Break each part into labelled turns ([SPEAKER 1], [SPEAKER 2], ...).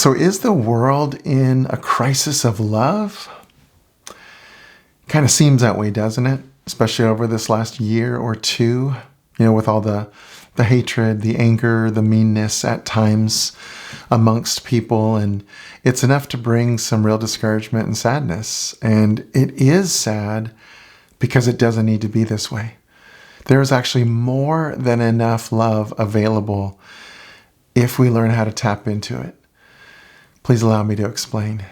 [SPEAKER 1] So is the world in a crisis of love? Kind of seems that way, doesn't it? Especially over this last year or two, with all the hatred, the anger, the meanness at times amongst people. And it's enough to bring some real discouragement and sadness. And it is sad because it doesn't need to be this way. There is actually more than enough love available if we learn how to tap into it. Please allow me to explain.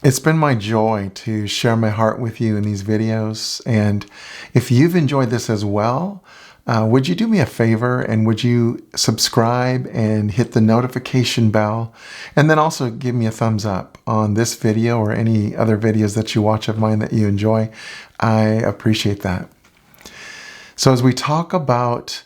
[SPEAKER 1] It's been my joy to share my heart with you in these videos. And if you've enjoyed this as well, would you do me a favor and would you subscribe and hit the notification bell? And then also give me a thumbs up on this video or any other videos that you watch of mine that you enjoy. I appreciate that. So as we talk about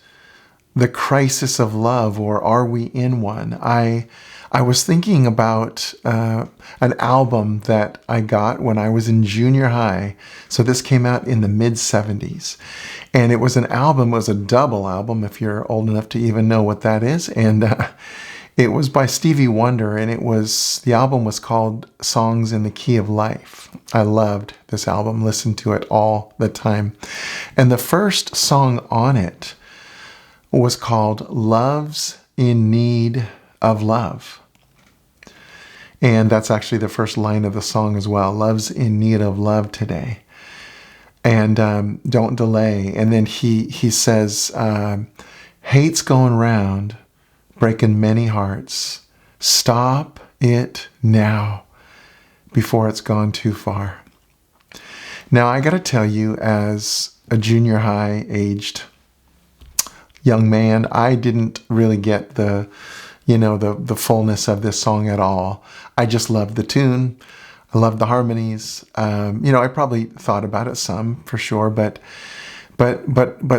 [SPEAKER 1] the crisis of love, or are we in one? I was thinking about an album that I got when I was in junior high. So this came out in the mid-70s. And it was an album, it was a double album, if you're old enough to even know what that is. And it was by Stevie Wonder, and the album was called Songs in the Key of Life. I loved this album, listened to it all the time. And the first song on it was called Love's in Need of Love. And that's actually the first line of the song as well. Love's in need of love today. And don't delay. And then he says, hate's going round, breaking many hearts. Stop it now before it's gone too far. Now, I got to tell you, as a junior high aged young man, I didn't really get the fullness of this song at all. I just loved the tune. I loved the harmonies. I probably thought about it some for sure, but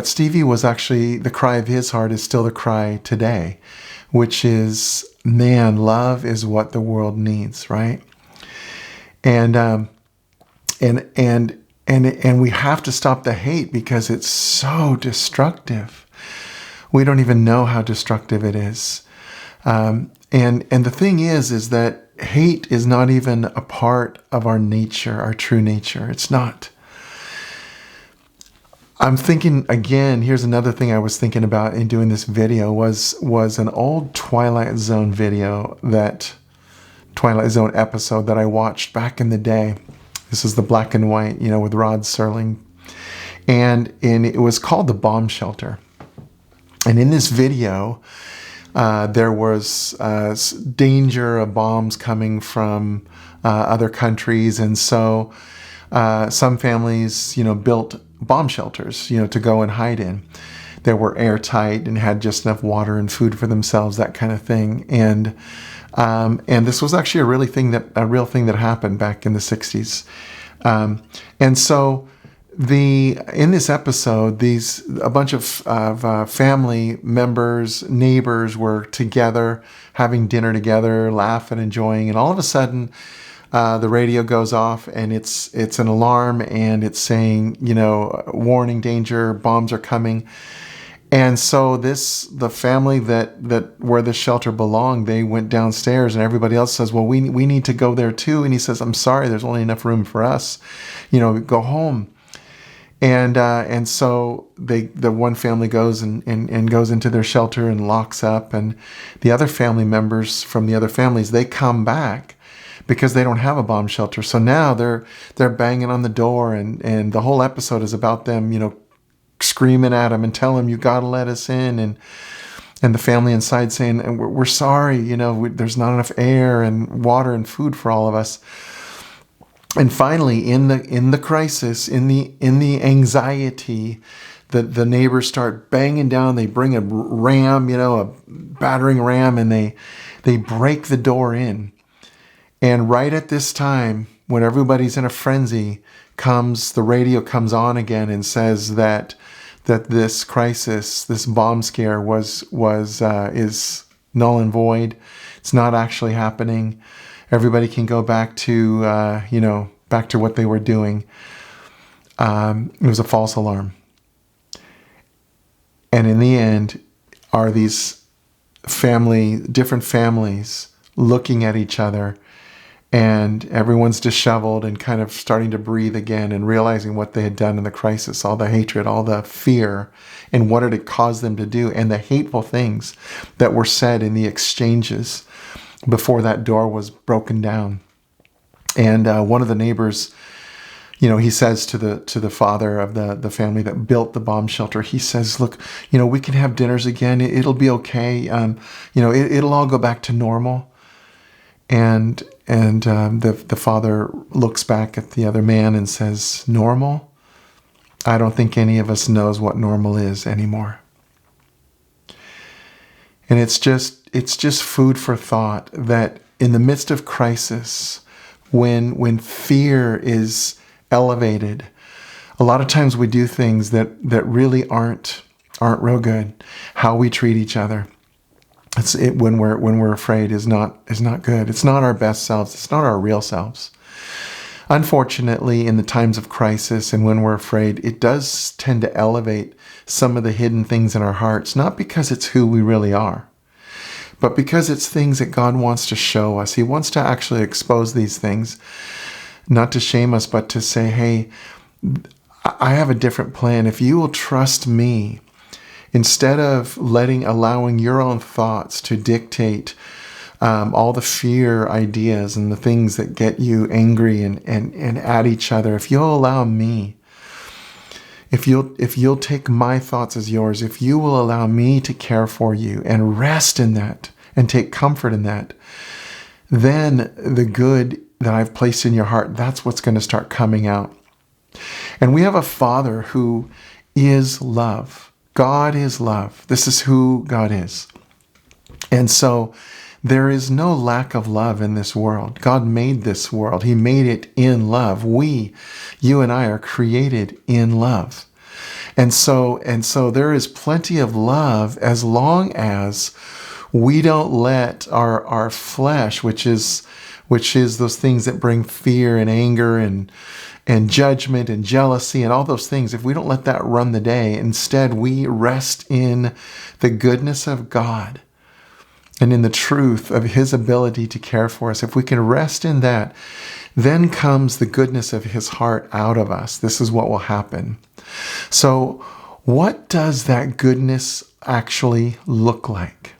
[SPEAKER 1] Stevie was actually, the cry of his heart is still the cry today, which is, man, love is what the world needs, right? And we have to stop the hate because it's so destructive. We don't even know how destructive it is. And the thing is that hate is not even a part of our nature, our true nature. It's not. I'm thinking, again, here's another thing I was thinking about in doing this video was an old Twilight Zone video, that Twilight Zone episode that I watched back in the day. This is the black and white, with Rod Serling. And it was called The Bomb Shelter. And in this video, there was danger of bombs coming from other countries. And so some families, built bomb shelters, to go and hide in. They were airtight and had just enough water and food for themselves, that kind of thing. And this was actually a real thing that happened back in the 60s. And so in this episode, a bunch of family members, neighbors were together, having dinner together, laughing, enjoying, and all of a sudden, the radio goes off, and it's an alarm, and it's saying, warning, danger, bombs are coming. And so the family that where the shelter belonged, they went downstairs, and everybody else says, well, we need to go there too. And he says, I'm sorry, there's only enough room for us. Go home. And so the one family goes and goes into their shelter and locks up, and the other family members from the other families, they come back because they don't have a bomb shelter. So now they're banging on the door, and the whole episode is about them, screaming at him and telling him, you gotta let us in, and the family inside saying, and we're sorry, there's not enough air and water and food for all of us. And finally, in the crisis, in the anxiety, the neighbors start banging down. They bring a ram, a battering ram, and they break the door in. And right at this time, when everybody's in a frenzy, the radio comes on again and says that that this crisis, this bomb scare is null and void. It's not actually happening. Everybody can go back to, back to what they were doing. It was a false alarm. And in the end, are these different families looking at each other, and everyone's disheveled and kind of starting to breathe again and realizing what they had done in the crisis, all the hatred, all the fear, and what it had caused them to do, and the hateful things that were said in the exchanges before that door was broken down. And one of the neighbors, he says to the father of the family that built the bomb shelter, he says, look, we can have dinners again. It'll be okay. It'll all go back to normal. And the father looks back at the other man and says, normal? I don't think any of us knows what normal is anymore. And it's just food for thought that in the midst of crisis, when fear is elevated, a lot of times we do things that really aren't real good. How we treat each other. When we're afraid is not good. It's not our best selves. It's not our real selves. Unfortunately, in the times of crisis and when we're afraid, it does tend to elevate some of the hidden things in our hearts, not because it's who we really are, but because it's things that God wants to show us. He wants to actually expose these things, not to shame us, but to say, hey, I have a different plan. If you will trust me, instead of allowing your own thoughts to dictate all the fear ideas and the things that get you angry and at each other, if you'll allow me, if you'll take my thoughts as yours, if you will allow me to care for you and rest in that and take comfort in that, then the good that I've placed in your heart, that's what's going to start coming out. And we have a Father who is love. God is love. This is who God is. And so there is no lack of love in this world. God made this world. He made it in love. You and I are created in love. And so there is plenty of love as long as we don't let our flesh, which is those things that bring fear and anger and judgment and jealousy and all those things, if we don't let that run the day, instead we rest in the goodness of God and in the truth of His ability to care for us. If we can rest in that, then comes the goodness of His heart out of us. This is what will happen. So what does that goodness actually look like?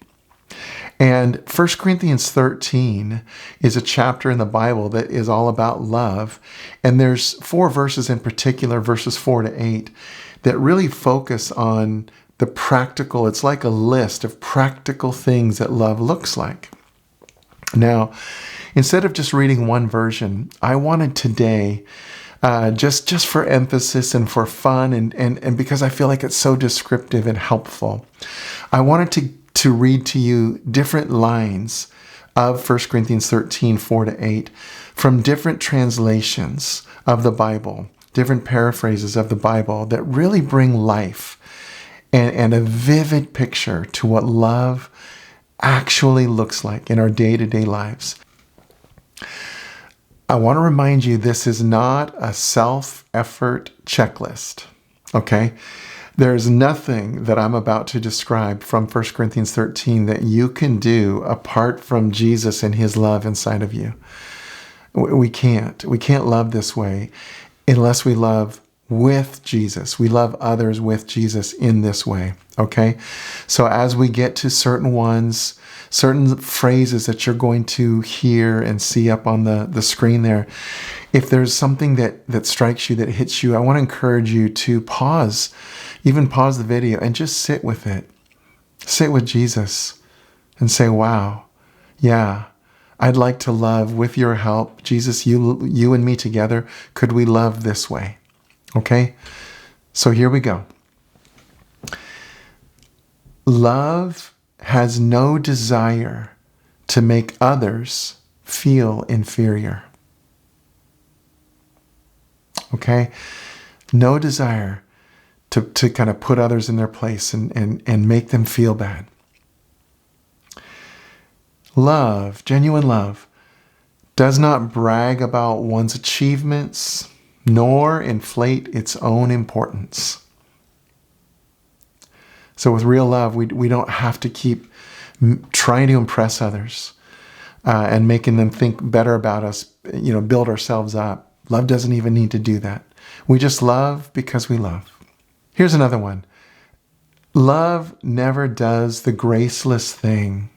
[SPEAKER 1] And 1 Corinthians 13 is a chapter in the Bible that is all about love. And there's 4 verses in particular, verses 4 to 8, that really focus on the practical. It's like a list of practical things that love looks like. Now, instead of just reading one version, I wanted today, just for emphasis and for fun and because I feel like it's so descriptive and helpful, I wanted to read to you different lines of 1 Corinthians 13, 4 to 8 from different translations of the Bible, different paraphrases of the Bible that really bring life and a vivid picture to what love actually looks like in our day-to-day lives. I want to remind you, this is not a self-effort checklist, okay? There's nothing that I'm about to describe from 1 Corinthians 13 that you can do apart from Jesus and His love inside of you. We can't. We can't love this way unless we love with Jesus. We love others with Jesus in this way, okay? So as we get to certain phrases that you're going to hear and see up on the screen there, if there's something that strikes you, that hits you, I want to encourage you to pause the video and just sit with it. Sit with Jesus and say, wow, yeah, I'd like to love with your help. Jesus, you and me together, could we love this way? Okay? So here we go. Love has no desire to make others feel inferior. Okay? No desire to kind of put others in their place and make them feel bad. Love, genuine love, does not brag about one's achievements, nor inflate its own importance. So with real love, we don't have to keep trying to impress others and making them think better about us, build ourselves up. Love doesn't even need to do that. We just love because we love. Here's another one. Love never does the graceless thing.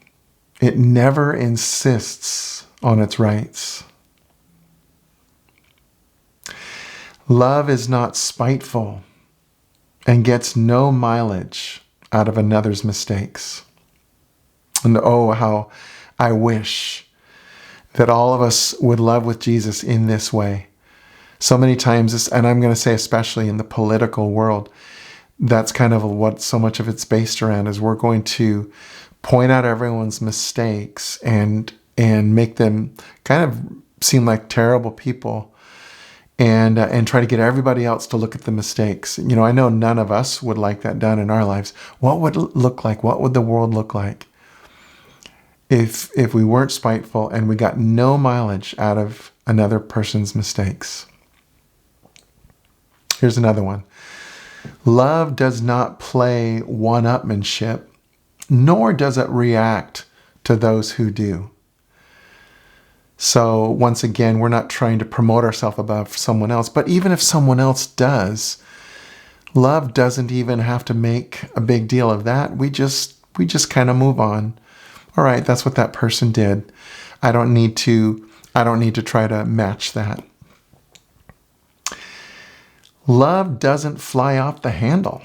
[SPEAKER 1] It never insists on its rights. Love is not spiteful and gets no mileage out of another's mistakes. And oh, how I wish that all of us would love with Jesus in this way. So many times, and I'm going to say especially in the political world, that's kind of what so much of it's based around, is we're going to point out everyone's mistakes and make them kind of seem like terrible people and try to get everybody else to look at the mistakes. I know none of us would like that done in our lives. What would it look like? What would the world look like if we weren't spiteful and we got no mileage out of another person's mistakes? Here's another one. Love does not play one-upmanship, nor does it react to those who do. So once again, we're not trying to promote ourselves above someone else, but even if someone else does, love doesn't even have to make a big deal of that. We just kind of move on. All right, that's what that person did. I don't need to try to match that. Love doesn't fly off the handle.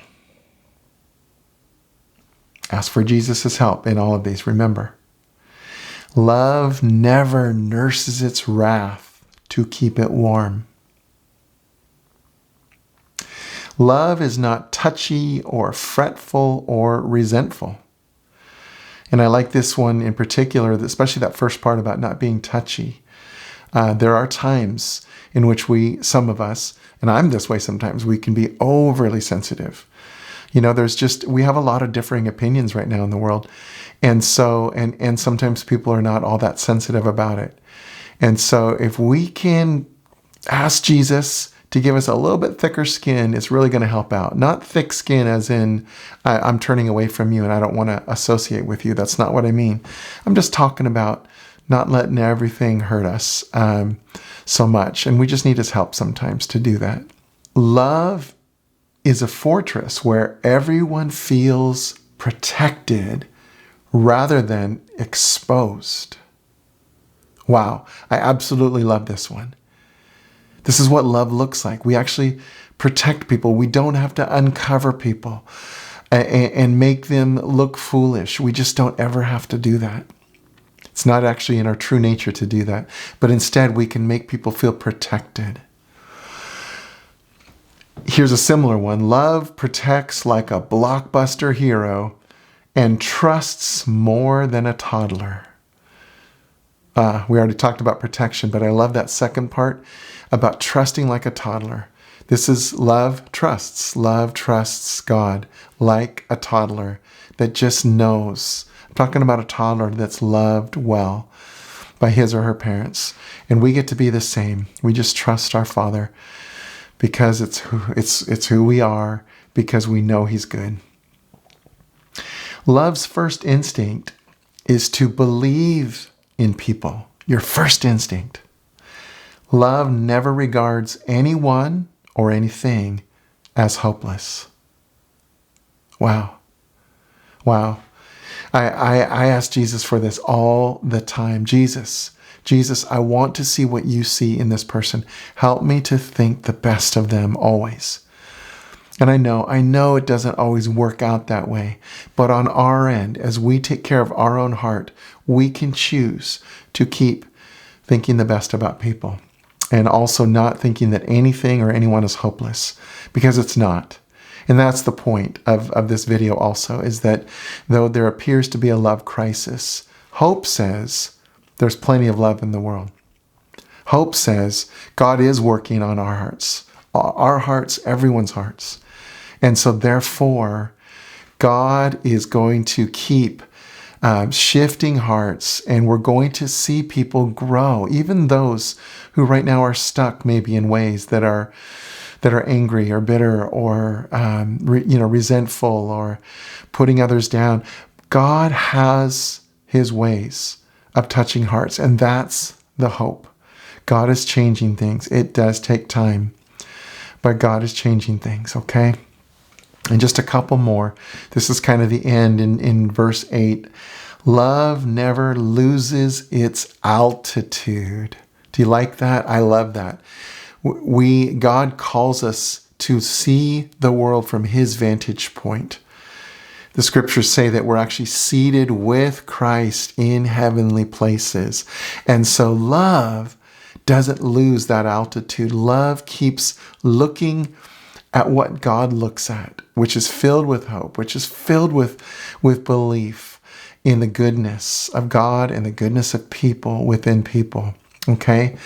[SPEAKER 1] Ask for Jesus' help in all of these, remember. Love never nurses its wrath to keep it warm. Love is not touchy or fretful or resentful. And I like this one in particular, especially that first part about not being touchy. There are times in which some of us, and I'm this way sometimes, we can be overly sensitive. We have a lot of differing opinions right now in the world. And so, and sometimes people are not all that sensitive about it. And so if we can ask Jesus to give us a little bit thicker skin, it's really going to help out. Not thick skin as in, I'm turning away from you and I don't want to associate with you. That's not what I mean. I'm just talking about not letting everything hurt us so much. And we just need his help sometimes to do that. Love is a fortress where everyone feels protected rather than exposed. Wow, I absolutely love this one. This is what love looks like. We actually protect people. We don't have to uncover people and make them look foolish. We just don't ever have to do that. It's not actually in our true nature to do that, but instead we can make people feel protected. Here's a similar one. Love protects like a blockbuster hero and trusts more than a toddler. We already talked about protection, but I love that second part about trusting like a toddler. This is love trusts. Love trusts God like a toddler that just knows. I'm talking about a toddler that's loved well by his or her parents. And we get to be the same. We just trust our Father because it's who we are, because we know he's good. Love's first instinct is to believe in people. Your first instinct. Love never regards anyone or anything as hopeless. Wow. I ask Jesus for this all the time. Jesus, I want to see what you see in this person. Help me to think the best of them always. And I know it doesn't always work out that way. But on our end, as we take care of our own heart, we can choose to keep thinking the best about people. And also not thinking that anything or anyone is hopeless. Because it's not. And that's the point of this video also, is that though there appears to be a love crisis, hope says there's plenty of love in the world. Hope says God is working on our hearts, everyone's hearts. And so therefore, God is going to keep shifting hearts, and we're going to see people grow, even those who right now are stuck maybe in ways that are angry or bitter or resentful or putting others down. God has his ways of touching hearts, and that's the hope. God is changing things. It does take time, but God is changing things, okay? And just a couple more. This is kind of the end in verse 8. Love never loses its altitude. Do you like that? I love that. God calls us to see the world from his vantage point. The scriptures say that we're actually seated with Christ in heavenly places. And so love doesn't lose that altitude. Love keeps looking at what God looks at, which is filled with hope, which is filled with belief in the goodness of God and the goodness of people within people. Okay?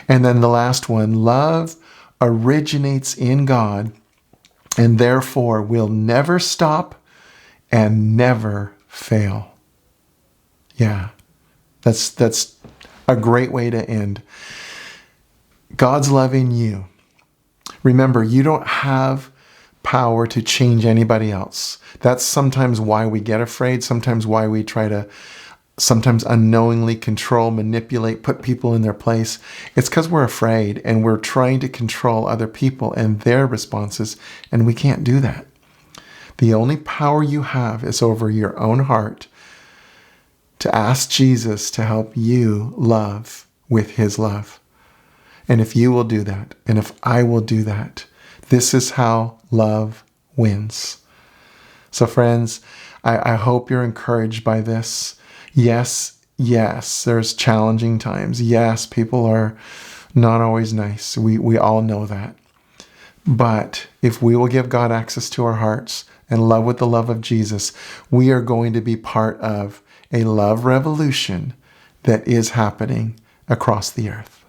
[SPEAKER 1] And then the last one, love originates in God and therefore will never stop and never fail. Yeah, that's a great way to end. God's love in you. Remember, you don't have power to change anybody else. That's sometimes why we get afraid, sometimes why we try to sometimes unknowingly control, manipulate, put people in their place. It's because we're afraid and we're trying to control other people and their responses, and we can't do that. The only power you have is over your own heart to ask Jesus to help you love with his love. And if you will do that, and if I will do that, this is how love wins. So friends, I hope you're encouraged by this. Yes, there's challenging times. Yes, people are not always nice. We all know that. But if we will give God access to our hearts and love with the love of Jesus, we are going to be part of a love revolution that is happening across the earth.